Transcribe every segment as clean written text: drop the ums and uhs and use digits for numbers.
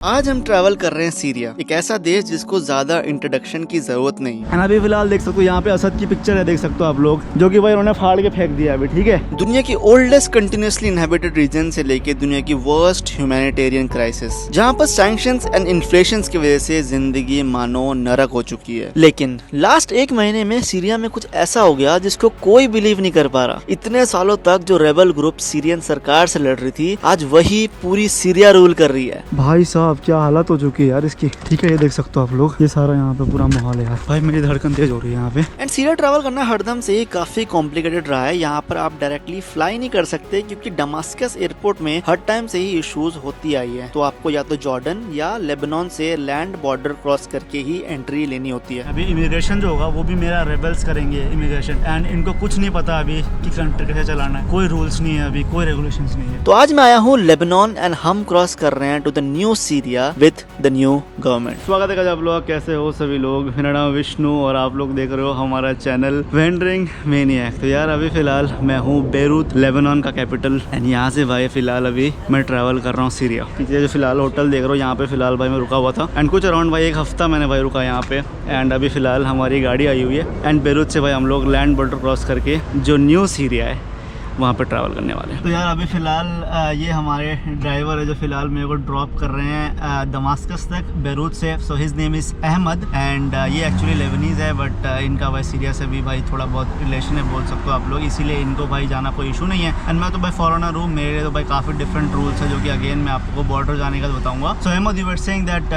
आज हम ट्रैवल कर रहे हैं सीरिया, एक ऐसा देश जिसको ज्यादा इंट्रोडक्शन की जरूरत नहीं है। अभी फिलहाल देख सकते हो यहाँ पे असद की पिक्चर है, देख सकते हो आप लोग, जो कि भाई उन्होंने फाड़ के फेंक दिया अभी। ठीक है, दुनिया की ओल्डेस्ट कंटिन्यूसली इनहेबिटेड रीजन से लेके दुनिया की वर्स्ट ह्यूमैनिटेरियन क्राइसिस, जहाँ पर सैंक्शंस एंड इन्फ्लेशन की वजह से जिंदगी मानो नरक हो चुकी है। लेकिन लास्ट एक महीने में सीरिया में कुछ ऐसा हो गया जिसको कोई बिलीव नहीं कर पा रहा। इतने सालों तक जो रेबल ग्रुप सीरियन सरकार से लड़ रही थी, आज वही पूरी सीरिया रूल कर रही है। भाई साहब क्या हालत हो चुकी है यार इसकी। ठीक है, ये देख सकते हो आप लोग, ये सारा यहाँ पे पूरा माहौल है यार। भाई मेरी धड़कन तेज हो रही है यहाँ पे। एंड सीरिया ट्रैवल करना हरदम से ही काफी कॉम्प्लिकेटेड रहा है। यहाँ पर आप डायरेक्टली फ्लाई नहीं कर सकते क्योंकि डमास्कस एयरपोर्ट में हर टाइम से ही इश्यूज होती आई है। तो आपको या तो जॉर्डन या लेबनान से लैंड बॉर्डर क्रॉस करके ही एंट्री लेनी होती है। अभी इमिग्रेशन जो होगा वो भी मेरा रेबल्स करेंगे इमिग्रेशन, एंड इनको कुछ नहीं पता अभी कि कंट्री कैसे चलाना है। कोई रूल्स नहीं है अभी, कोई रेगुलेशंस नहीं है। तो आज मैं आया हूँ लेबनान एंड हम क्रॉस कर रहे हैं to the new Syria with the new government. स्वागत है आप लोग, कैसे हो सभी लोग। मेरा नाम विष्णु और आप लोग देख रहे हो हमारा चैनल वेंडरिंग मैनिएक। तो यार अभी फिलहाल मैं हूँ बेरूत, लेबनान का कैपिटल, एंड यहाँ से भाई फिलहाल अभी मैं ट्रैवल कर रहा हूँ सीरिया। ये जो फिलहाल होटल देख रहे हो यहाँ पे फिलहाल भाई मैं रुका हुआ था, एंड कुछ अराउंड भाई एक हफ्ता मैंने भाई रुका यहाँ पे। एंड अभी फिलहाल हमारी गाड़ी आई हुई है, एंड बेरूत से भाई हम लोग लैंड बॉर्डर क्रॉस करके जो न्यू सीरिया है वहाँ पर ट्रैवल करने वाले हैं। तो यार अभी फ़िलहाल ये हमारे ड्राइवर है जो फ़िलहाल मेरे को ड्रॉप कर रहे हैं दमास्कस तक बेरूत से। So his name is Ahmed, and ये एक्चुअली लेबनीज़ है, बट इनका भाई सीरिया से भी भाई थोड़ा बहुत रिलेशन है बोल सकते हो आप लोग, इसीलिए इनको भाई जाना कोई इशू नहीं है। एंड मैं तो भाई फॉरेनर हूँ, मेरे लिए तो भाई काफ़ी डिफरेंट रूल्स है जो कि अगेन मैं आपको बॉर्डर जाने का बताऊँगा। So Ahmed, you were saying that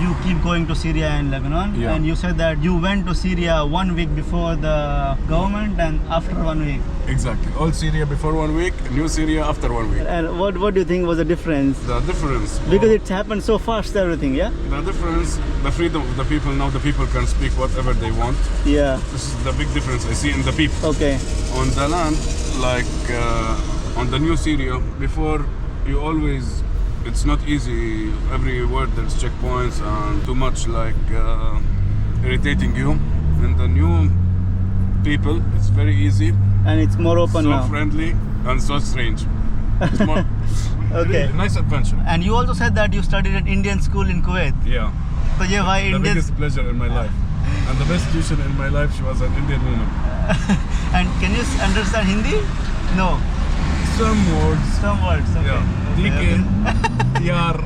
you keep going to Syria and Lebanon, and you said that you went to Syria 1 week before the government and after 1 week. Exactly. All Syria before 1 week, New Syria after 1 week. And what do you think was the difference? The difference. Because it's happened so fast, everything, yeah? The difference, the freedom of the people. Now the people can speak whatever they want. Yeah. This is the big difference I see in the people. Okay. On the land, like on the New Syria, before you always, it's not easy. Everywhere there's checkpoints and too much like irritating you. And the new people, it's very easy. And it's more open so now. friendly and so strange. It's more Okay. really nice adventure. And you also said that you studied at Indian school in Kuwait. Yeah. So ये भाई The Indian. biggest pleasure in my life. And the best tuition in my life, she was an Indian woman. And can you understand Hindi? No. Some words. Some words. Okay. Yeah. Okay. Yar.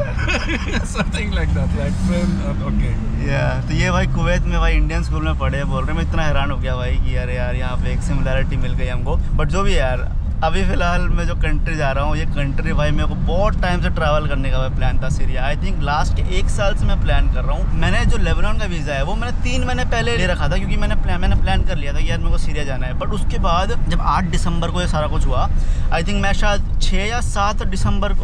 Something like that. Like friend and okay. Yeah. तो ये भाई Kuwait में भाई Indian school में पढ़े बोल रहे हैं। मैं इतना हैरान हो गया भाई कि अरे यार यहाँ पे एक सिमिलैरिटी मिल गई हमको। बट जो भी है यार, अभी फ़िलहाल मैं जो कंट्री जा रहा हूँ, ये कंट्री भाई मेरे को बहुत टाइम से ट्रैवल करने का भाई प्लान था सीरिया। आई थिंक लास्ट 1 साल से मैं प्लान कर रहा हूँ। मैंने जो लेबनान का वीज़ा है वो मैंने 3 महीने पहले ले रखा था, क्योंकि मैंने प्लान कर लिया था कि यार मेरे को सीरिया जाना है। बट उसके बाद जब 8 दिसंबर को ये सारा कुछ हुआ, आई थिंक मैं शायद 6 या 7 दिसंबर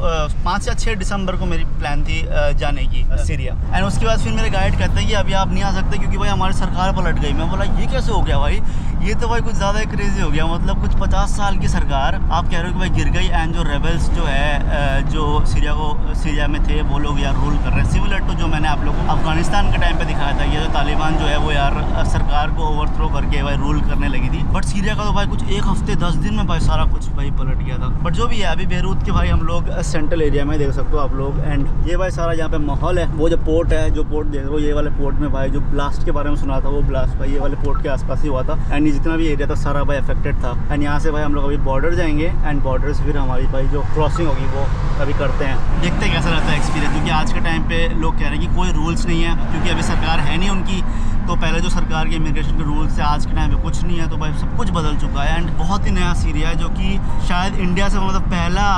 5 या 6 दिसंबर को मेरी प्लान थी जाने की सीरिया। एंड उसके बाद फिर मेरे गाइड कहते हैं कि अभी आप नहीं आ सकते क्योंकि भाई हमारी सरकार पलट गई। मैं बोला ये कैसे हो गया भाई, ये तो भाई कुछ ज़्यादा ही क्रेजी हो गया। मतलब कुछ 50 साल की सरकार आप कह रहे हो कि भाई गिर गई, एंड जो रेबल्स जो है जो सीरिया में थे वो लोग यार रूल कर रहे हैं, सिमिलर टू जो मैंने आप लोगों को अफगानिस्तान के टाइम पे दिखाया था। ये जो तालिबान जो है वो यार सरकार को ओवरथ्रो करके भाई रूल करने लगी थी। बट सीरिया का तो भाई कुछ 1 हफ्ते 10 दिन में भाई सारा कुछ भाई पलट गया था। बट जो भी है, अभी बेरूत के भाई हम लोग सेंट्रल एरिया में देख सकते हो आप लोग, एंड ये भाई सारा यहाँ पे माहौल है। वो जो पोर्ट है, जो पोर्ट देख रहे हो, ये वाले पोर्ट में भाई जो ब्लास्ट के बारे में सुना था, वो ब्लास्ट भाई ये वाले पोर्ट के आसपास ही हुआ था। एंड जितना भी एरिया था सारा भाई अफेक्टेड था। एंड यहाँ से भाई हम लोग अभी बॉर्डर जाएंगे, एंड बॉर्डर से फिर हमारी भाई जो क्रॉसिंग होगी वो अभी करते हैं। देखते हैं कैसा रहता है एक्सपीरियंस, क्योंकि आज के टाइम पे लोग कह रहे हैं कि कोई रूल्स नहीं है, क्योंकि अभी सरकार है नहीं उनकी। तो पहले जो सरकार के इमिग्रेशन के रूल्स थे, आज के टाइम पे कुछ नहीं है। तो भाई सब कुछ बदल चुका है, एंड बहुत ही नया सीरिया है, जो कि शायद इंडिया से मतलब पहला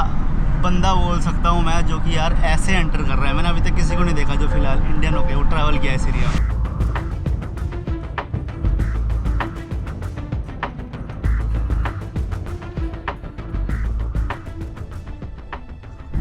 बंदा बोल सकता हूँ मैं जो कि यार ऐसे एंटर कर रहा है। मैंने अभी तक किसी को नहीं देखा जो फिलहाल इंडियन होके वो ट्रैवल किया है सीरिया।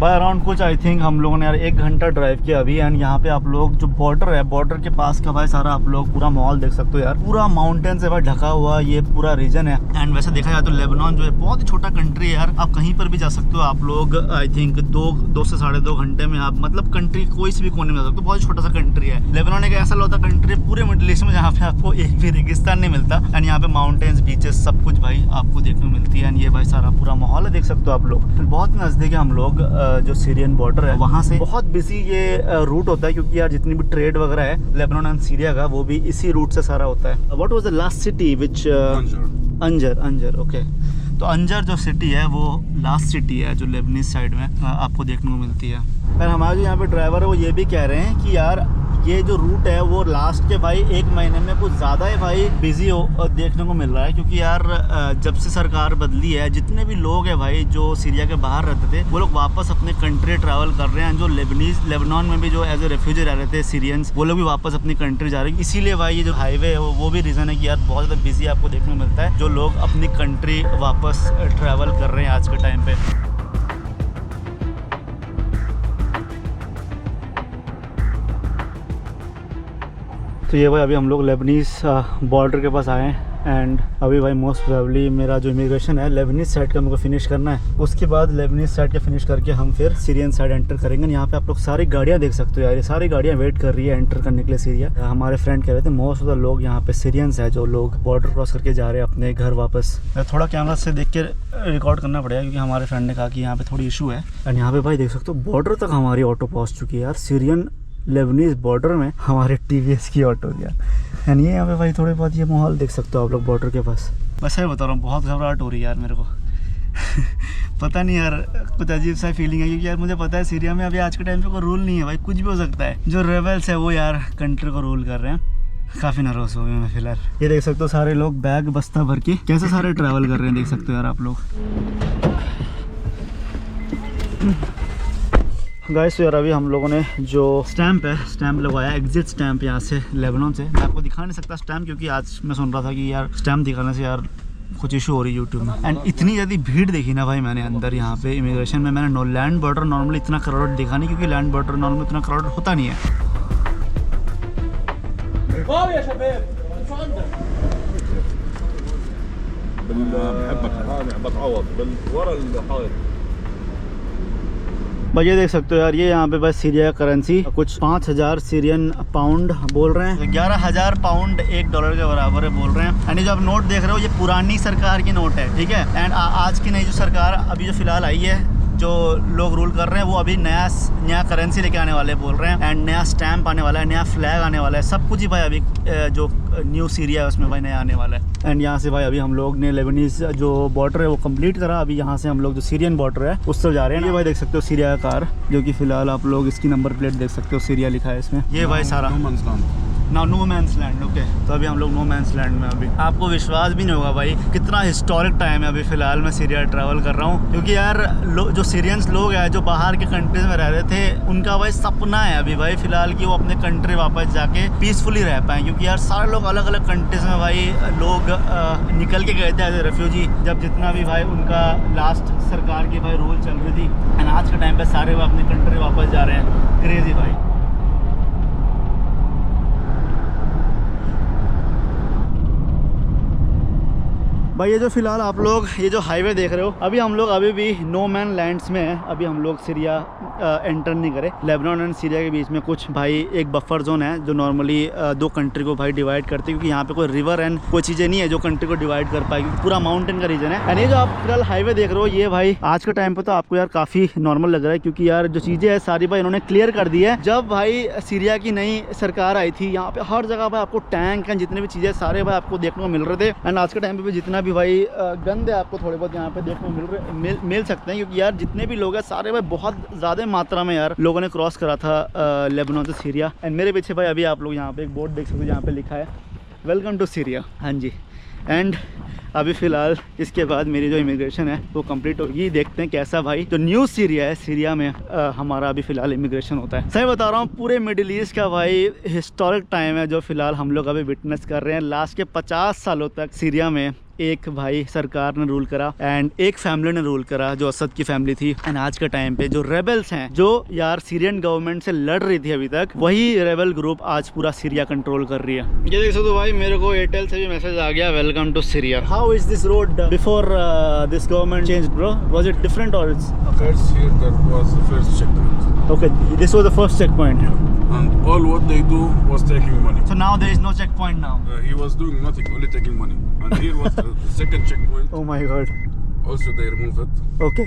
बाय अराउंड कुछ आई थिंक हम लोगों ने यार 1 घंटा ड्राइव किया अभी। एंड यहाँ पे आप लोग जो बॉर्डर है, बॉर्डर के पास का भाई सारा आप लोग पूरा माहौल देख सकते हो यार। पूरा माउंटेन से भाई ढका हुआ ये पूरा रीजन है। एंड वैसे देखा जाए तो लेबनान जो है बहुत ही छोटा कंट्री है यार, आप कहीं पर भी जा सकते हो। आप लोग आई थिंक 2 से 2.5 घंटे में आप मतलब कंट्री कोई से भी कोने में जा सकते हो। बहुत ही छोटा सा कंट्री है लेबनान। एक ऐसा होता कंट्री पूरे मिडिल ईस्ट में जहाँ पे आपको एक भी रेगिस्तान नहीं मिलता, एंड यहाँ पे माउंटेन्स, बीचेस सब कुछ भाई आपको देखने को मिलती है। एंड ये भाई सारा पूरा माहौल है, देख सकते हो आप लोग। बहुत नज़दीक है हम लोग जो सीरियन बॉर्डर है वहाँ से बहुत बिजी ये रूट होता है, क्योंकि यार जितनी भी ट्रेड वगैरह है लेबनान एंड सीरिया का वो भी इसी रूट से सारा होता है। What was the last city which Anjar okay. तो अंजर जो सिटी है वो लास्ट सिटी है जो लेबनीज साइड में आपको देखने को मिलती है। पर हमारे जो यहाँ पे ड्राइवर है वो ये भी कह रहे हैं कि यार ये जो रूट है वो लास्ट के भाई 1 महीने में कुछ ज़्यादा ही भाई बिजी हो देखने को मिल रहा है, क्योंकि यार जब से सरकार बदली है जितने भी लोग हैं भाई जो सीरिया के बाहर रहते थे वो लोग वापस अपने कंट्री ट्रैवल कर रहे हैं। जो लेबनान में भी जो एज ए रेफ्यूजी रह रहे थे सीरियंस वो लोग भी वापस अपनी कंट्री जा रहे हैं। इसीलिए भाई ये जो हाईवे है वो भी रीज़न है कि यार बहुत ज़्यादा बिजी आपको देखने को मिलता है, जो लोग अपनी कंट्री वापस ट्रैवल कर रहे हैं आज के टाइम पे। तो ये भाई अभी हम लोग लेबनीज बॉर्डर के पास आए हैं एंड अभी भाई मोस्ट प्रोबेबली मेरा जो इमिग्रेशन है लेबनीज साइड का मेरे को फिनिश करना है। उसके बाद लेबनीज साइड का फिनिश करके हम फिर सीरियन साइड एंटर करेंगे। यहाँ पे आप लोग सारी गाड़ियाँ देख सकते हो यार, ये सारी गाड़ियाँ वेट कर रही है एंटर करने के लिए सीरिया। हमारे फ्रेंड कह रहे थे मोस्ट ऑफ द लोग यहाँ पे सीरियंस है जो लोग बॉर्डर क्रॉस करके जा रहे हैं अपने घर वापस। थोड़ा कैमरा से देख के रिकॉर्ड करना पड़ेगा क्योंकि हमारे फ्रेंड ने कहा कि यहाँ पे थोड़ी इशू है। एंड यहाँ पे भाई देख सकते हो बॉर्डर तक हमारी ऑटो पहुँच चुकी है यार, सीरियन लेबनीज बॉर्डर में हमारे TVS की ऑटो यार। एंड ये यहाँ पे भाई थोड़े बहुत ये माहौल देख सकते हो आप लोग बॉर्डर के पास। बस ये बता रहा हूँ बहुत घबराहट हो रही है यार मेरे को पता नहीं यार, कुछ अजीब सा फीलिंग है क्योंकि यार मुझे पता है सीरिया में अभी आज के टाइम पे कोई रूल नहीं है भाई, कुछ भी हो सकता है। जो रेबल्स है वो यार कंट्री को रूल कर रहे हैं। काफ़ी नर्वस हो गया मैं फिलहाल। ये देख सकते हो सारे लोग बैग बस्ता भर के कैसे सारे ट्रैवल कर रहे हैं, देख सकते हो यार आप लोग। गाइस यार अभी हम लोगों ने जो स्टैंप लगवाया, एग्जिट स्टैंप यहाँ से लेबनान से। मैं आपको दिखा नहीं सकता स्टैंप क्योंकि आज मैं सुन रहा था कि यार स्टैंप दिखाने से यार कुछ इशू हो रही है यूट्यूब में। एंड इतनी ज़्यादा भीड़ देखी ना भाई मैंने अंदर यहाँ पे इमिग्रेशन में। मैंने लैंड बॉर्डर नॉर्मली इतना क्राउडेड देखा नहीं, क्योंकि लैंड बॉर्डर नॉर्मली इतना क्राउडेड होता नहीं है। भाई ये देख सकते हो यार, ये यहाँ पे बस सीरिया का करेंसी कुछ 5000 सीरियन पाउंड बोल रहे हैं, 11,000 पाउंड $1 के बराबर है बोल रहे हैं। एंड जो आप नोट देख रहे हो ये पुरानी सरकार की नोट है, ठीक है। एंड आज की नई जो सरकार अभी जो फिलहाल आई है, जो लोग रूल कर रहे हैं वो अभी नया करेंसी लेके आने वाले बोल रहे हैं। एंड नया स्टैंप आने वाला है, नया फ्लैग आने वाला है, सब कुछ ही भाई अभी जो न्यू सीरिया है उसमें भाई नया आने वाला है। एंड यहाँ से भाई अभी हम लोग ने लेबनीज जो बॉर्डर है वो कंप्लीट करा। अभी यहाँ से हम लोग जो सीरियन बॉर्डर है उस तरफ जा रहे हैं। ये भाई देख सकते हो सीरिया का कार, जो कि फिलहाल आप लोग इसकी नंबर प्लेट देख सकते हो, सीरिया लिखा है इसमें। ये भाई सारा नो मैंस लैंड। ओके, तो अभी हम लोग नो मैंस लैंड में। अभी आपको विश्वास भी नहीं होगा भाई कितना हिस्टोरिक टाइम है अभी फिलहाल मैं सीरिया ट्रैवल कर रहा हूँ, क्योंकि यार जो सीरियंस लोग हैं जो बाहर के कंट्रीज में रह रहे थे उनका भाई सपना है अभी भाई फिलहाल कि वो अपने कंट्री वापस जाके पीसफुली रह पाएँ, क्योंकि यार सारे लोग अलग अलग कंट्रीज में भाई लोग निकल के गए थे एज ए रेफ्यूजी, जब जितना भी भाई उनका लास्ट सरकार की भाई रूल चल रही थी। एंड आज के टाइम पे सारे वो अपनी कंट्री वापस जा रहे हैं। क्रेजी भाई। भाई ये जो फिलहाल आप लोग ये जो हाईवे देख रहे हो, अभी हम लोग अभी भी नो मैन लैंड्स में है। अभी हम लोग सीरिया एंटर नहीं करे। लेबनान एंड सीरिया के बीच में कुछ भाई एक बफर जोन है जो नॉर्मली दो कंट्री को भाई डिवाइड करती है, क्योंकि यहाँ पे कोई रिवर एंड कोई चीज़ें नहीं है जो कंट्री को डिवाइड कर पाएगी, पूरा माउंटेन का रीजन है। एंड ये जो आप फिलहाल हाईवे देख रहे हो ये भाई आज के टाइम पे तो आपको यार काफ़ी नॉर्मल लग रहा है, क्योंकि यार जो चीज़ें है सारी भाई इन्होंने क्लियर कर दी है। जब भाई सीरिया की नई सरकार आई थी यहाँ पे हर जगह भाई आपको टैंक एंड जितने भी चीज़ें सारे भाई आपको देखने को मिल रहे थे। एंड आज के टाइम पे जितना भी भाई गंद है आपको थोड़े बहुत यहाँ पे देखने को मिल सकते हैं, क्योंकि यार जितने भी लोग हैं सारे भाई बहुत ज़्यादा मात्रा में यार लोगों ने क्रॉस करा था लेबनान से सीरिया। एंड मेरे पीछे भाई अभी आप लोग यहाँ पे एक बोर्ड देख सकते हो जहाँ पे लिखा है वेलकम टू सीरिया। हाँ जी। एंड अभी फ़िलहाल इसके बाद मेरी जो इमिग्रेशन है वो कंप्लीट होगी। देखते हैं कैसा भाई जो न्यू सीरिया है, सीरिया में हमारा अभी फ़िलहाल इमिग्रेशन होता है। सही बता रहा हूँ, पूरे मिडिल ईस्ट का भाई हिस्टोरिक टाइम है जो फ़िलहाल हम लोग अभी विटनेस कर रहे हैं। लास्ट के 50 सालों तक सीरिया में एक भाई सरकार ने रूल करा एंड एक फैमिली ने रूल करा जो असद की फैमिली थी। एंड आज के टाइम पे जो रेबल्स हैं जो यार सीरियन गवर्नमेंट से लड़ रही थी अभी तक, वही रेबल ग्रुप आज पूरा सीरिया कंट्रोल कर रही है। ये देख सकते हो भाई, मेरे को एयरटेल से भी मैसेज आ गया welcome to Syria. How is this road before this government changed bro? Was it different or it's First here that was the first checkpoint. Okay, this was the first checkpoint. And all what they do was taking money. So now there is no checkpoint now. He was doing nothing, only taking money. And here was the second checkpoint. Oh my god. Also, they remove it. Okay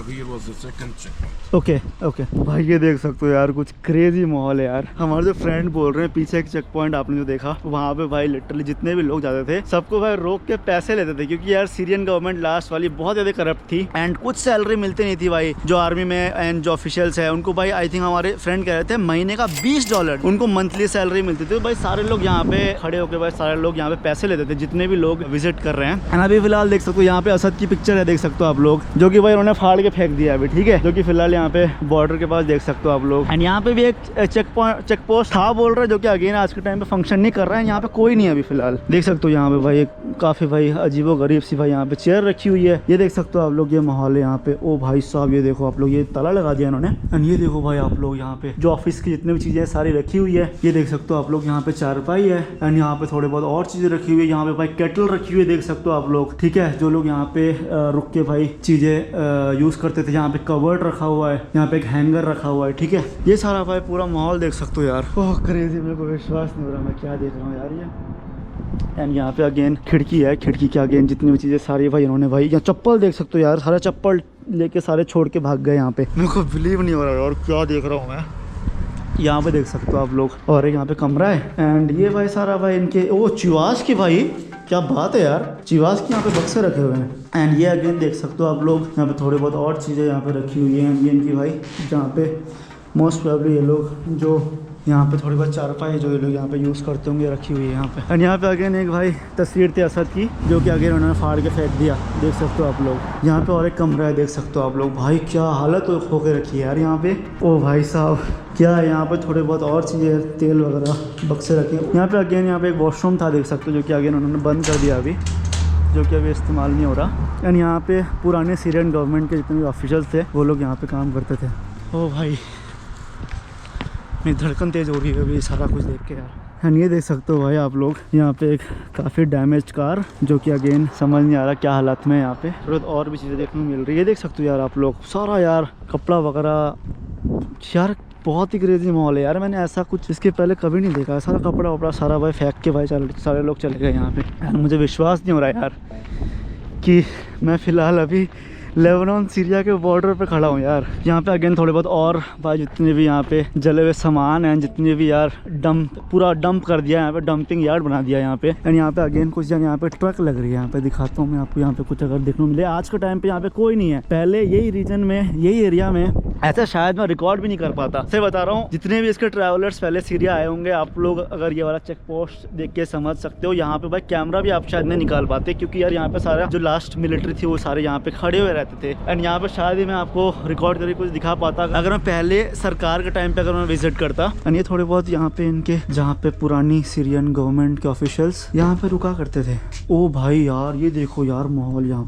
Here was the second checkpoint. Okay okay भाई ये देख सकते हो यार, कुछ crazy माहौल है यार। हमारे जो फ्रेंड बोल रहे हैं पीछे एक चेक पॉइंट आपने जो देखा, वहाँ पे भाई लिटरली जितने भी लोग जाते थे सबको भाई रोक के पैसे लेते थे, क्योंकि यार सीरियन गवर्नमेंट लास्ट वाली बहुत ज़्यादा करप्ट थी एंड कुछ सैलरी मिलती नहीं थी भाई। जो आर्मी में एंड जो ऑफिशियल्स है उनको भाई आई थिंक हमारे फ्रेंड कह रहे थे महीने का $20 उनको मंथली सैलरी मिलती थी। भाई सारे लोग यहाँ पे खड़े होकर भाई सारे लोग यहाँ पे पैसे लेते थे जितने भी लोग विजिट कर रहे हैं। एंड अभी फिलहाल देख सकते हो यहाँ पे असद की पिक्चर है, देख सकते हो आप लोग, जो कि भाई उन्होंने फाड़ के फेंक दिया अभी, ठीक है, जो कि फिलहाल यहाँ पे बॉर्डर के पास देख सकते हो आप लोग। एंड यहाँ पे भी एक चेक पोस्ट था बोल रहा है, जो कि अगेन आज के टाइम पे फंक्शन नहीं कर रहा है। यहाँ पे कोई नहीं है अभी फिलहाल, देख सकते हो यहाँ पे भाई काफी भाई अजीबो गरीब सी भाई यहाँ पे चेयर रखी हुई है। ये देख सकते हो आप लोग, ये माहौल है यहाँ पे। ओ भाई साहब ये देखो आप लोग, ये ताला लगा दिया इन्होंने। एंड ये देखो भाई आप लोग यहाँ पे जो ऑफिस की जितनी भी चीजें सारी रखी हुई है, ये देख सकते हो आप लोग। यहाँ पे चारपाई है एंड यहाँ पे थोड़े बहुत और चीजें रखी हुई है। यहाँ पे भाई केटल रखी हुई है, देख सकते हो आप लोग, ठीक है, जो लोग यहाँ पे रुक के भाई चीजें यूज करते थे। यहाँ पे कवर्ड रखा हुआ है, यहाँ पे एक हैंगर रखा हुआ है, ठीक है। ये सारा भाई पूरा माहौल देख सकते हो यार। ओह क्रेजी, मेरे को विश्वास नहीं हो रहा मैं क्या देख रहा हूँ यार ये। एंड यहाँ पे अगेन खिड़की है, खिड़की के अगेन जितनी भी चीज़ें सारी भाई इन्होंने भाई, यहाँ चप्पल देख सकते हो यार, सारे चप्पल लेके सारे छोड़ के भाग गए यहाँ पे। मेरे को बिलीव नहीं हो रहा और क्या देख रहा हूँ मैं। यहाँ पे देख सकते हो आप लोग, और एक यहाँ पे कमरा है एंड ये भाई सारा भाई इनके ओ चिवास की भाई, क्या बात है यार, चिवास के यहाँ पे बक्से रखे हुए हैं। एंड ये अगेन देख सकते हो आप लोग, यहाँ पे थोड़े बहुत और चीज़ें यहाँ पे रखी हुई हैं। ये इनकी भाई जहाँ पे मोस्ट प्रोबेबली ये लोग जो यहाँ पे थोड़ी बहुत चारपाई जो ये लोग यहाँ पे यूज़ करते होंगे रखी हुई है यहाँ पे। एंड यहाँ पे अगेन एक भाई तस्वीर थी असद की, जो कि अगेन उन्होंने फाड़ के फेंक दिया, देख सकते हो आप लोग। यहाँ पे और एक कमरा है, देख सकते हो आप लोग। भाई क्या हालत होके रखी है यार यहाँ पे। ओ भाई साहब क्या है, यहाँ पे थोड़े बहुत और चीज़ें तेल वगैरह बक्से रखे हैं। यहाँ पे अगेन यहाँ पे एक वॉशरूम था, देख सकते हो, जो कि अगेन उन्होंने बंद कर दिया अभी, जो कि अभी इस्तेमाल नहीं हो रहा। एंड यहाँ पे पुराने सीरियन गवर्नमेंट के जितने भी ऑफिशियल्स थे वो लोग यहाँ पे काम करते थे। ओ भाई मेरी धड़कन तेज़ हो रही है अभी सारा कुछ देख के यार। एंड ये देख सकते हो भाई आप लोग, यहाँ पे एक काफ़ी डैमेज कार, जो कि अगेन समझ नहीं आ रहा क्या हालत में। यहाँ पे थोड़ा और भी चीज़ें देखने को मिल रही है, देख सकते हो यार आप लोग, सारा यार कपड़ा वगैरह यार, बहुत ही क्रेजी माहौल है यार। मैंने ऐसा कुछ इसके पहले कभी नहीं देखा। सारा कपड़ा वपड़ा सारा भाई फेंक के भाई सारे लोग चले गए यहाँ पे। यार मुझे विश्वास नहीं हो रहा यार कि मैं फ़िलहाल अभी लेबनान सीरिया के बॉर्डर पे खड़ा हूँ यार। यहाँ पे अगेन थोड़े बहुत और भाई जितने भी यहाँ पे जले हुए सामान हैं, जितने भी यार पूरा डंप कर दिया यहाँ पे, डंपिंग यार्ड बना दिया यहाँ पे। एंड यहाँ पे अगेन कुछ जगह यहाँ पे ट्रक लग रही है, यहाँ पे दिखाता हूँ मैं आपको। यहाँ पे कुछ अगर देखने को मिले, आज के टाइम पे यहाँ पे कोई नहीं है। पहले यही रीजन में, यही एरिया में ऐसा शायद मैं रिकॉर्ड भी नहीं कर पाता, से बता रहा हूँ। जितने भी इसके ट्रैवलर्स पहले सीरिया आए होंगे, आप लोग अगर ये वाला चेक पोस्ट देख के समझ सकते हो। यहाँ पे भाई कैमरा भी आप शायद नहीं निकाल पाते, क्योंकि यार यहाँ पे सारा जो लास्ट मिलिट्री थी वो सारे यहाँ पे खड़े हुए रहते थे। एंड यहाँ पे शायद ही मैं आपको रिकॉर्ड करके कुछ दिखा पाता अगर मैं पहले सरकार के टाइम पे अगर मैं विजिट करता। एंड ये थोड़े बहुत यहाँ पे इनके जहाँ पे पुरानी सीरियन गवर्नमेंट के ऑफिशियल्स यहाँ पे रुका करते थे। ओ भाई यार ये देखो यार माहौल यहाँ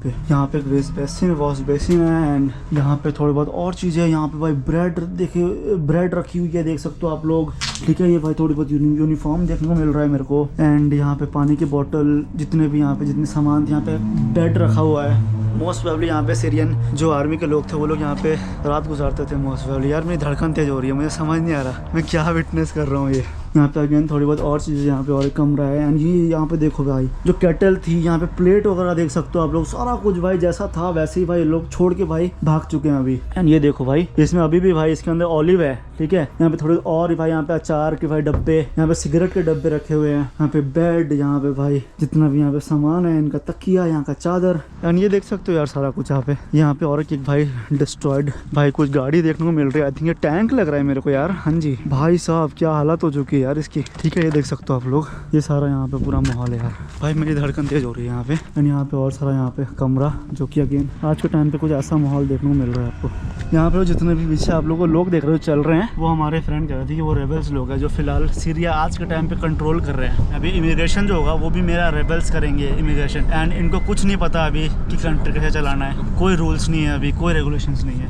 पे एक वेस्ट बेसिन, वॉश बेसिन है। एंड यहाँ पे थोड़े बहुत और चीज़ें, यहाँ पे भाई ब्रेड देखिए, ब्रेड रखी हुई है, देख सकते हो आप लोग, ठीक है। ये भाई थोड़ी बहुत यूनिफॉर्म देखने को मिल रहा है मेरे को। एंड यहाँ पे पानी की बोतल, जितने भी यहाँ पे जितने सामान थे, यहाँ पे बेड रखा हुआ है। मोस्ट प्रोबेबली यहाँ पे सीरियन जो आर्मी के लोग थे वो लोग यहाँ पे रात गुजारते थे मोस्ट प्रोबेबली। यार मेरी धड़कन तेज हो रही है, मुझे समझ नहीं आ रहा मैं क्या विटनेस कर रहा हूँ। ये यहाँ पे अगेन थोड़ी बहुत और चीज़ें, यहाँ पे और एक कमरा है। एंड ये यहाँ पे देखो भाई जो केटल थी, यहाँ पे प्लेट वगैरह देख सकते हो आप लोग, सारा कुछ भाई जैसा था वैसे ही भाई लोग छोड़ के भाई भाग चुके हैं अभी। एंड ये देखो भाई इसमें अभी भी भाई इसके अंदर ऑलिव है, ठीक है। यहाँ पे थोड़े और भाई यहाँ पे अचार के भाई डब्बे, यहाँ पे सिगरेट के डब्बे रखे हुए हैं, यहाँ पे बेड, यहाँ पे भाई जितना भी यहाँ पे सामान है, इनका तकिया, यहाँ का चादर। एंड ये देख सकते हो यार सारा कुछ यहाँ पे और एक भाई डिस्ट्रॉयड भाई कुछ गाड़ी देखने को मिल रही है। आई थिंक ये टैंक लग रहा है मेरे को यार। हाँ जी भाई साहब क्या हालत हो चुकी है यार इसकी, ठीक है। ये देख सकते हो आप लोग, ये सारा यहाँ पे पूरा माहौल है यार। भाई मेरी धड़कन तेज हो रही है यहाँ पे। एंड यहाँ पे और सारा यहाँ पे कमरा, जो कि अगेन आज के टाइम पे कुछ ऐसा माहौल देखने को मिल रहा है आपको। यहाँ पे जितने भी पीछे आप लोग लोग देख रहे हो चल रहे हैं, वो हमारे फ्रेंड कह रहे थे कि वो रेबल्स लोग हैं जो फिलहाल सीरिया आज के टाइम पे कंट्रोल कर रहे हैं। अभी इमिग्रेशन जो होगा वो भी मेरा रेबल्स करेंगे इमिग्रेशन। एंड इनको कुछ नहीं पता अभी कि कंट्री कैसे चलाना है, कोई रूल्स नहीं है अभी, कोई रेगुलेशंस नहीं है।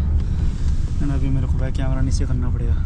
एंड अभी मेरे को भाई कैमरा नीचे करना पड़ेगा।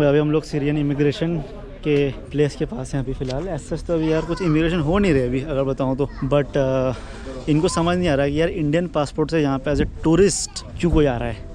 अभी हम लोग सीरियन इमिग्रेशन के प्लेस के पास हैं अभी फ़िलहाल। ऐसा तो अभी यार कुछ इमिग्रेशन हो नहीं रहे अभी अगर बताऊं तो। बट इनको समझ नहीं आ रहा कि यार इंडियन पासपोर्ट से यहाँ पे एज ए टूरिस्ट क्यों कोई आ रहा है।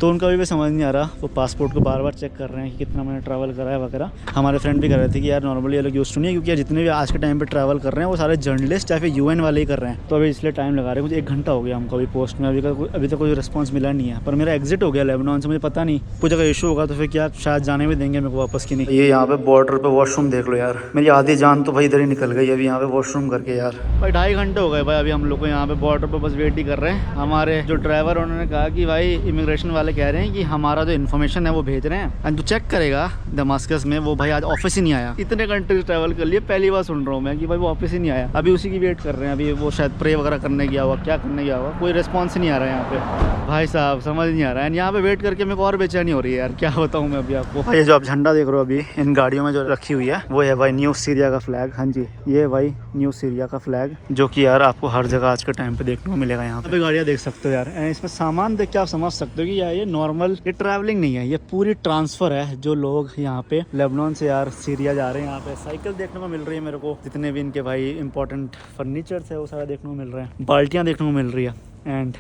तो उनका भी समझ नहीं आ रहा, वो पासपोर्ट को बार बार चेक कर रहे हैं कि कितना मैंने ट्रैवल करा है वगैरह। हमारे फ्रेंड भी कर रहे थे कि यार नॉर्मली ये लोग यूज़ टू नहीं है, क्योंकि जितने भी आज के टाइम पे ट्रैवल कर रहे हैं वो सारे जर्नलिस्ट या फिर यूएन वाले ही कर रहे हैं। तो अभी इसलिए टाइम लगा रहे हैं, कुछ 1 घंटा हो गया हमको अभी पोस्ट में, अभी तक कोई रिस्पॉन्स मिला नहीं है। पर मेरा एग्जिट हो गया लेबनान से, मुझे पता नहीं कुछ अगर इशू होगा तो फिर क्या शायद जाने भी देंगे मेरे को वापस की नहीं। ये यहाँ पे बॉर्डर पे वॉशरूम देख लो यार, मेरी आधी जान तो भाई इधर ही निकल गई अभी यहाँ पे वॉशरूम करके यार। भाई 2.5 घंटे हो गए भाई अभी हम लोग को यहाँ पे बॉर्डर पे बस वेट ही कर रहे हैं। हमारे जो ड्राइवर उन्होंने कहा कि भाई इमिग्रेशन वाले कह रहे हैं कि हमारा जो इन्फॉर्मेशन है वो भेज रहे हैं एंड जो चेक करेगा दमास्कस में, वो भाई आज ऑफिस ही नहीं आया। इतने कंट्रीज ट्रैवल कर लिए, पहली बार सुन रहा हूँ मैं कि भाई वो ऑफिस ही नहीं आया। अभी उसी की वेट कर रहे हैं, अभी वो शायद प्रे वगैरह करने गया हुआ, क्या करने गया हुआ, कोई रिस्पॉन्स नहीं आ रहा है यहाँ पे। भाई साहब समझ नहीं आ रहा है, यहाँ पे वेट करके मेरे को और बेचैनी हो रही है यार, क्या बताऊँ मैं अभी आपको। ये जो आप झंडा देख रहे हो अभी इन गाड़ियों में जो रखी हुई है वो है भाई न्यू सीरिया का फ्लैग। हाँ जी, ये भाई न्यू सीरिया का फ्लैग, जो कि यार आपको हर जगह आज के टाइम पे देखने को मिलेगा। यहाँ पे गाड़ियाँ देख सकते हो यार, इसमें सामान देख के आप समझ सकते हो कि यार ये नॉर्मल ये ट्रैवलिंग नहीं है, ये पूरी ट्रांसफ़र है। जो लोग यहाँ पे लेबनान से यार सीरिया जा रहे हैं, यहाँ पे साइकिल देखने को मिल रही है मेरे को, जितने भी इनके भाई इंपॉर्टेंट फर्नीचर्स है वो सारा देखने को मिल रहा है, बाल्टियाँ देखने को मिल रही है एंड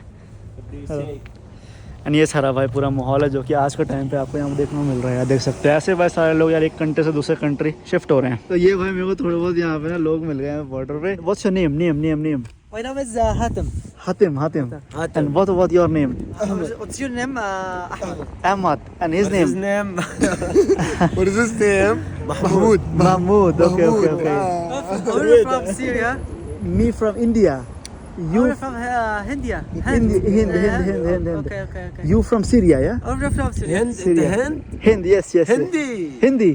ये सारा भाई पूरा माहौल है जो कि आज के टाइम पे आपको यहाँ देखने को मिल रहा है। देख सकते हैं ऐसे भाई सारे लोग यार एक कंट्री से दूसरे कंट्री शिफ्ट हो रहे हैं। तो ये भाई मेरे को थोड़े बहुत यहाँ पे ना लोग मिल गए हैं बॉर्डर पे। What's your name? My name is Hatem. Hatem. And what your name? What's your name? Ahmed. Ahmad. And his name? What is his name? Mahmoud. Okay. Are you from Syria? Me from India. You Are you from India? Hind. Okay. You from Syria, yeah? Are you from Syria? Syria. Hind, yes. Hindi.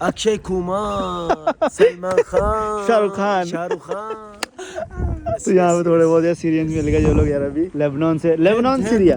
Akshay Kumar, Salman Khan, Shahrukh Khan. तो यहाँ पे थोड़े बहुत Syrians मिल गए जो लोग यार अभी Lebanon Syria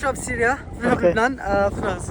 from Syria, from Okay. Lebanon, France.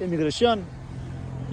immigration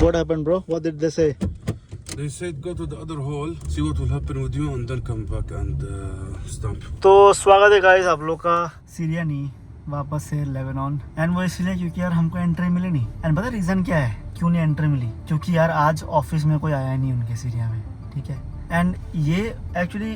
What happened, bro? What did they say? They said go to the other hall, see what will happen with you, and then come back and stop. तो स्वागत है guys आप लोग का Syria नहीं वापस से Lebanon. And वो इसलिए क्योंकि यार हमको एंट्री मिली नहीं। एंड पता रीज़न क्या है क्यों नहीं एंट्री मिली? क्योंकि यार आज ऑफिस में कोई आया नहीं उनके सीरिया में, ठीक है। एंड ये एक्चुअली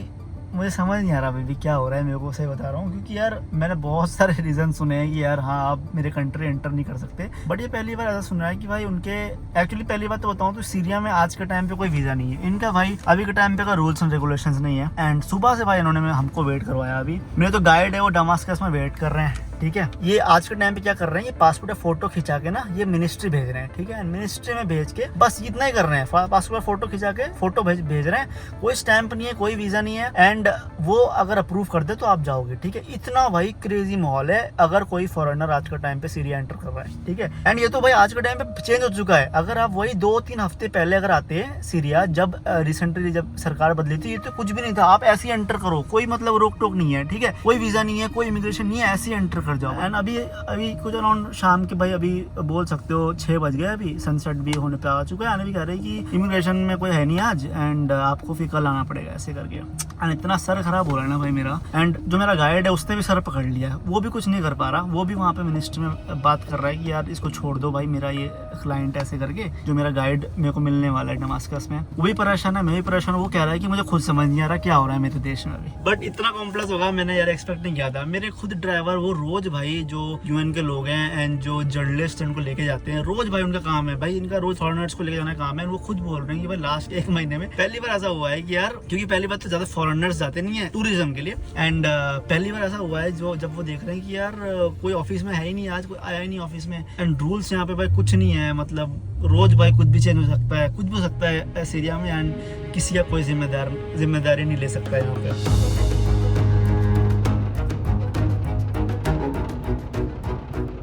मुझे समझ नहीं आ रहा अभी क्या हो रहा है, मेरे को सही बता रहा हूँ। क्योंकि यार मैंने बहुत सारे रीज़न सुने हैं कि यार हाँ आप मेरे कंट्री एंटर नहीं कर सकते, बट ये पहली बार ऐसा सुन रहा है कि भाई उनके एक्चुअली पहली बात तो बताऊँ तो सीरिया में आज के टाइम पे कोई वीज़ा नहीं है इनका भाई, अभी के टाइम पे का रूल्स एंड रेगुलेशंस नहीं है। एंड सुबह से भाई इन्होंने हमको वेट करवाया, अभी मेरे तो गाइड है वो दमास्कस में वेट कर रहे हैं, ठीक है। ये आज के टाइम पे क्या कर रहे हैं, ये पासपोर्ट फोटो खिंचा के ना ये मिनिस्ट्री भेज रहे हैं, ठीक है। मिनिस्ट्री में भेज के बस इतना ही कर रहे हैं, पासपोर्ट फोटो खिंचा के फोटो भेज रहे हैं, कोई स्टैंप नहीं है, कोई वीजा नहीं है। एंड वो अगर अप्रूव कर दे तो आप जाओगे, ठीक है। इतना भाई क्रेजी माहौल है अगर कोई फॉरेनर आज के टाइम पे सीरिया एंटर कर रहा है, ठीक है। एंड ये तो भाई आज के टाइम पे चेंज हो चुका है। अगर आप वही 2-3 हफ्ते पहले अगर आते हैं सीरिया, जब रिसेंटली जब सरकार बदली थी, ये तो कुछ भी नहीं था, आप ऐसे ही एंटर करो, कोई मतलब रोक टोक नहीं है, ठीक है। कोई वीजा नहीं है, कोई इमिग्रेशन नहीं है, ऐसे ही एंटर कर जाओ। एंड अभी कुछ अराउंड शाम के भाई अभी बोल सकते हो 6 बज गए, अभी सनसेट भी होने पे आ चुका है। आने भी कह रहे हैं कि इमिग्रेशन में कोई है नहीं आज एंड आपको फिर कल आना पड़ेगा ऐसे करके। एंड इतना सर खराब हो रहा है ना भाई मेरा। एंड जो मेरा गाइड है उसने भी सर पकड़ लिया है, वो भी कुछ नहीं कर पा रहा, वो भी वहाँ पे मिनिस्ट्री में बात कर रहा है कि यार इसको छोड़ दो भाई, मेरा ये क्लाइंट ऐसे करके जो मेरा गाइड मेरे को मिलने वाला है दमास्कस में, वो भी परेशान है, मैं भी परेशान हूँ। वो कह रहा है कि मुझे खुद समझ नहीं आ रहा क्या हो रहा है मेरे देश में अभी। बट इतना कॉम्प्लेक्स होगा मैंने यार एक्सपेक्ट नहीं किया था। मेरे खुद ड्राइवर वो रोज भाई जो यूएन के लोग हैं एंड जो जर्नलिस्ट उनको लेके जाते हैं, रोज भाई उनका काम है भाई, इनका रोज फॉरेनर्स को लेके जाना काम है। वो खुद बोल रहे हैं कि भाई लास्ट 1 महीने में पहली बार ऐसा हुआ है कि यार, क्योंकि पहली बार तो ज्यादा फॉरेनर्स जाते नहीं है टूरिज्म के लिए, एंड पहली बार ऐसा हुआ है जो जब वो देख रहे हैं कि यार कोई ऑफिस में है ही नहीं, आज कोई आया ही नहीं ऑफिस में। एंड रूल्स यहाँ पे भाई कुछ नहीं है, मतलब रोज भाई कुछ भी चेंज हो सकता है, कुछ भी हो सकता है सीरिया में। एंड किसी का कोई जिम्मेदारी नहीं ले सकता है यहाँ पे।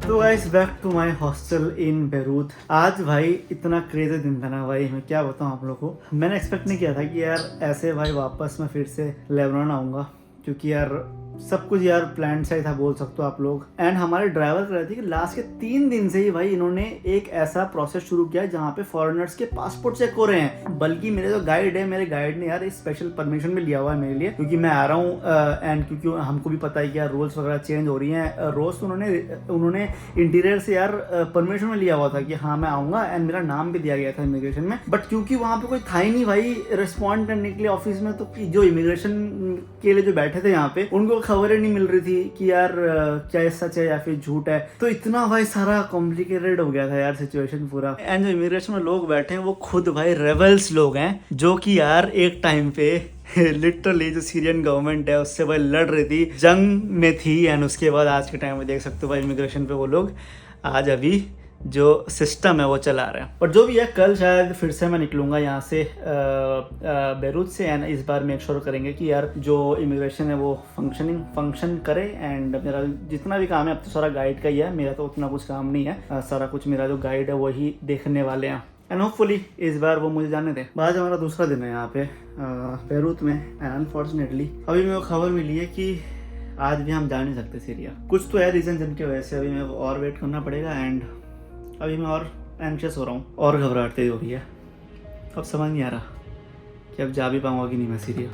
तो guys back to my hostel in Beirut. आज भाई इतना क्रेजी दिन था ना भाई, मैं क्या बताऊं आप लोगों को। मैंने एक्सपेक्ट नहीं किया था कि यार ऐसे भाई वापस मैं फिर से लेबनान आऊँगा, क्योंकि यार सब कुछ यार प्लान से ही था बोल सकते हो आप लोग। एंड हमारे ड्राइवर कह रहे थे कि लास्ट के 3 दिन से ही भाई इन्होंने एक ऐसा प्रोसेस शुरू किया जहाँ पे फॉरेनर्स के पासपोर्ट चेक हो रहे हैं। बल्कि मेरे जो गाइड है, मेरे गाइड ने यार स्पेशल परमिशन भी लिया हुआ है मेरे लिए, क्योंकि मैं आ रहा हूँ एंड क्योंकि हमको भी पता है कि यार रूल्स वगैरह चेंज हो रही हैं रोज। तो उन्होंने इंटीरियर से यार परमिशन में लिया हुआ था कि हाँ मैं आऊँगा, एंड मेरा नाम भी दिया गया था इमिग्रेशन में। बट क्योंकि वहाँ पे कोई था ही नहीं भाई रिस्पॉन्ड करने के लिए ऑफिस में, तो जो इमिग्रेशन के लिए जो बैठे थे यहाँ पे उनको खबरें नहीं मिल रही थी कि यार क्या ये सच है या फिर झूठ है। तो इतना भाई सारा कॉम्प्लिकेटेड हो गया था यार सिचुएशन पूरा। एंड जो इमिग्रेशन में लोग बैठे हैं वो खुद भाई रेबल्स लोग हैं, जो कि यार एक टाइम पे लिटरली जो सीरियन गवर्नमेंट है उससे भाई लड़ रही थी, जंग में थी। एंड उसके बाद आज के टाइम में देख सकते हो भाई इमिग्रेशन पे वो लोग आज अभी जो सिस्टम है वो चला रहे हैं। पर जो भी है, कल शायद फिर से मैं निकलूंगा यहाँ से बेरूत से। एंड इस बार मेक श्योर करेंगे कि यार जो इमिग्रेशन है वो फंक्शन करे। एंड मेरा जितना भी काम है, अब तो सारा गाइड का ही है, मेरा तो उतना कुछ काम नहीं है। सारा कुछ मेरा जो गाइड है वही देखने वाले हैं। एंड होपफुली इस बार वो मुझे जाने दें। आज हमारा दूसरा दिन है यहाँ पे बेरूत में। एंड अनफॉर्चुनेटली अभी मेरे को खबर मिली है कि आज भी हम जा नहीं सकते सीरिया। कुछ तो है रीज़न जिनकी वजह से अभी मेरे को और वेट करना पड़ेगा। एंड अभी मैं और एंशियस हो रहा हूँ और घबराहट तेज हो रही है। अब समझ नहीं आ रहा कि अब जा भी पाऊँगा कि नहीं मैं सीरिया।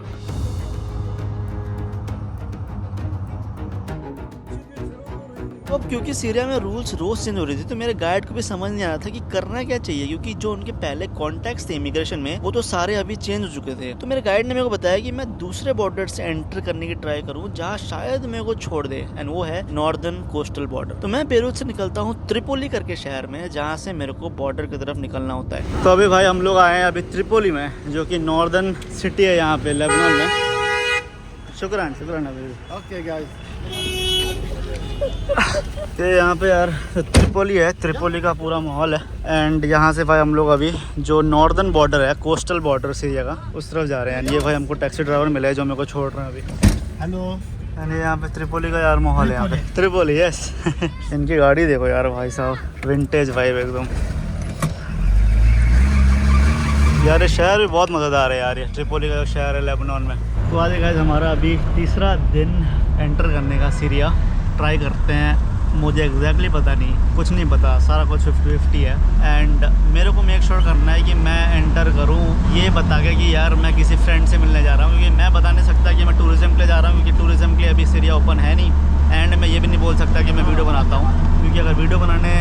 अब क्योंकि सीरिया में रूल्स रोज चेंज हो रही थी, तो मेरे गाइड को भी समझ नहीं आ रहा था कि करना क्या चाहिए, क्योंकि जो उनके पहले कॉन्टैक्ट्स थे इमिग्रेशन में वो तो सारे अभी चेंज हो चुके थे। तो मेरे गाइड ने मेरे को बताया कि मैं दूसरे बॉर्डर से एंटर करने की ट्राई करूँ जहाँ शायद मेरे को छोड़ दे, एंड वो है नॉर्दर्न कोस्टल बॉर्डर। तो मैं बेरूत से निकलता हूँ त्रिपोली करके शहर में, जहाँ से मेरे को बॉर्डर की तरफ निकलना होता है। तो अभी भाई हम लोग आए हैं अभी त्रिपोली में, जो कि नॉर्दर्न सिटी है यहाँ पे लेबनान में। शुक्रान अभी। ओके गाइस, तो यहाँ पे यार त्रिपोली है, त्रिपोली का पूरा माहौल है। एंड यहाँ से भाई हम लोग अभी जो नॉर्दर्न बॉर्डर है, कोस्टल बॉर्डर सीरिया का, उस तरफ जा रहे हैं। ये भाई हमको टैक्सी ड्राइवर मिला है जो मेरे को छोड़ रहे हैं अभी। हेलो। एंड यहाँ पे त्रिपोली का यार माहौल है यहाँ पे, त्रिपोली यस। इनकी गाड़ी देखो यार भाई साहब, विंटेज वाइब एकदम यार। ये शहर भी बहुत मज़ेदार है यार, ये त्रिपोली का जो शहर है लेबनान में। तो आज गाइस हमारा अभी तीसरा दिन एंटर करने का सीरिया। ट्राई करते हैं, मुझे एग्जैक्टली पता नहीं, कुछ नहीं पता, सारा कुछ 50-50 है। एंड मेरे को मेक श्योर करना है कि मैं एंटर करूं ये बता के कि यार मैं किसी फ्रेंड से मिलने जा रहा हूं, क्योंकि मैं बता नहीं सकता कि मैं टूरिज़्म के लिए जा रहा हूं, क्योंकि टूरिज़्म के लिए अभी सीरिया ओपन है नहीं। एंड मैं ये भी नहीं बोल सकता कि मैं वीडियो बनाता हूँ, क्योंकि अगर वीडियो बनाने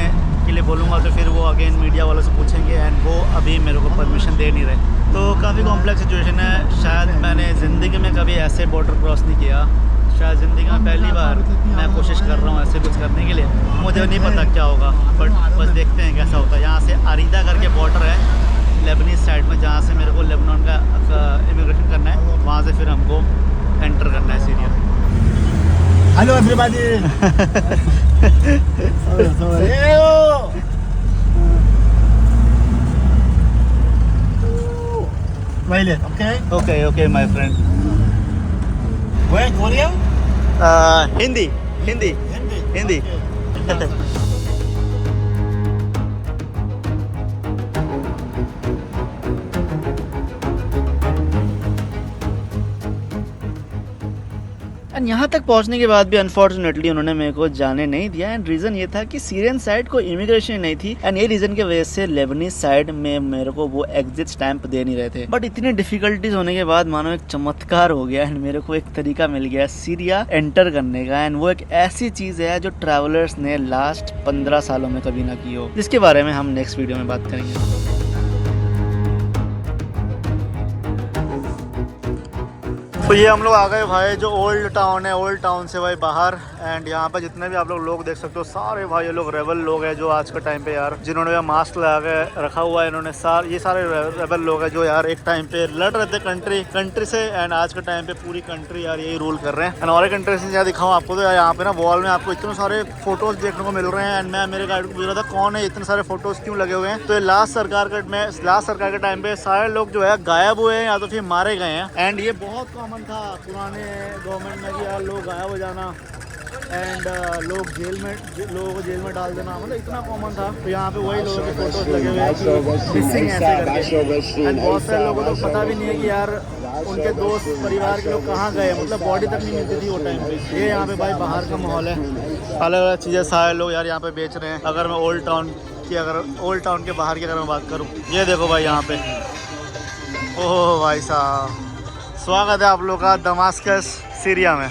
के लिए बोलूँगा तो फिर वो अगेन मीडिया वालों से पूछेंगे, एंड वो अभी मेरे को परमिशन दे नहीं रहे। तो काफ़ी कॉम्प्लेक्स सिचुएशन है। शायद मैंने ज़िंदगी में कभी ऐसे बॉर्डर क्रॉस नहीं किया, शायद ज़िंदगी में पहली बार मैं कोशिश कर रहा हूँ ऐसे कुछ करने के लिए। मुझे नहीं पता क्या होगा, बट बस देखते हैं कैसा होता है। यहाँ से अरीदा करके बॉर्डर है लेबनीज साइड में, जहाँ से मेरे को लेबनान का इमिग्रेशन करना है, वहाँ से फिर हमको एंटर करना है Syria. Hello everybody. Okay my friend. Where Korea? Hindi. And यहाँ तक पहुँचने के बाद भी अनफॉर्चुनेटली उन्होंने मेरे को जाने नहीं दिया। एंड रीज़न ये था कि सीरियन साइड को इमिग्रेशन नहीं थी, एंड ये रीज़न की वजह से लेबनीज साइड में मेरे को वो एग्जिट स्टैंप दे नहीं रहे थे। बट इतनी डिफिकल्टीज होने के बाद मानो एक चमत्कार हो गया, एंड मेरे को एक तरीका मिल गया सीरिया एंटर करने का। एंड वो एक ऐसी चीज़ है जो ट्रैवलर्स ने लास्ट 15 सालों में कभी ना की हो, जिसके बारे में हम नेक्स्ट वीडियो में बात करेंगे। तो ये हम लोग आ गए भाई जो ओल्ड टाउन है, ओल्ड टाउन से भाई बाहर। एंड यहाँ पे जितने भी आप लोग देख सकते हो, सारे भाई ये लोग रेबल लोग हैं जो आज के टाइम पे यार जिन्होंने मास्क लगा के रखा हुआ है, इन्होंने ये सारे रेबल लोग हैं जो यार एक टाइम पे लड़ रहे थे कंट्री से। एंड आज के टाइम पे पूरी कंट्री यार यही रूल कर रहे हैं। एंड और एक कंट्री से दिखाऊँ आपको, तो यहाँ पे ना वॉल में आपको इतने सारे फोटोज देखने को मिल रहे हैं। एंड मैं मेरे गाइड को पूछ रहा था कौन है इतने सारे फोटोज क्यों लगे हुए हैं। तो लास्ट सरकार के टाइम पे सारे लोग जो है गायब हुए हैं या तो फिर मारे गए हैं। एंड ये बहुत कॉमन था पुराने गवर्नमेंट में कि यार लोग गायब हो जाना, एंड लोग लोगों को जेल में डाल देना मतलब इतना कॉमन था। तो यहाँ पे वही लोगों के फोटोज लगे हुए हैं कि मिसिंग ऐसे करके। एंड बहुत सारे लोगों को पता भी नहीं है कि यार उनके दोस्त परिवार के लोग कहाँ गए, मतलब बॉडी तक नहीं मिलती थी वो टाइम पे। ये यहाँ पे भाई बाहर का माहौल है, अलग अलग चीज़ें सारे लोग यार यहाँ पे बेच रहे हैं। अगर मैं ओल्ड टाउन के बाहर की अगर मैं बात करूँ, ये देखो भाई यहाँ पे, ओह भाई साहब, स्वागत है आप लोग का दमास्कस सीरिया में।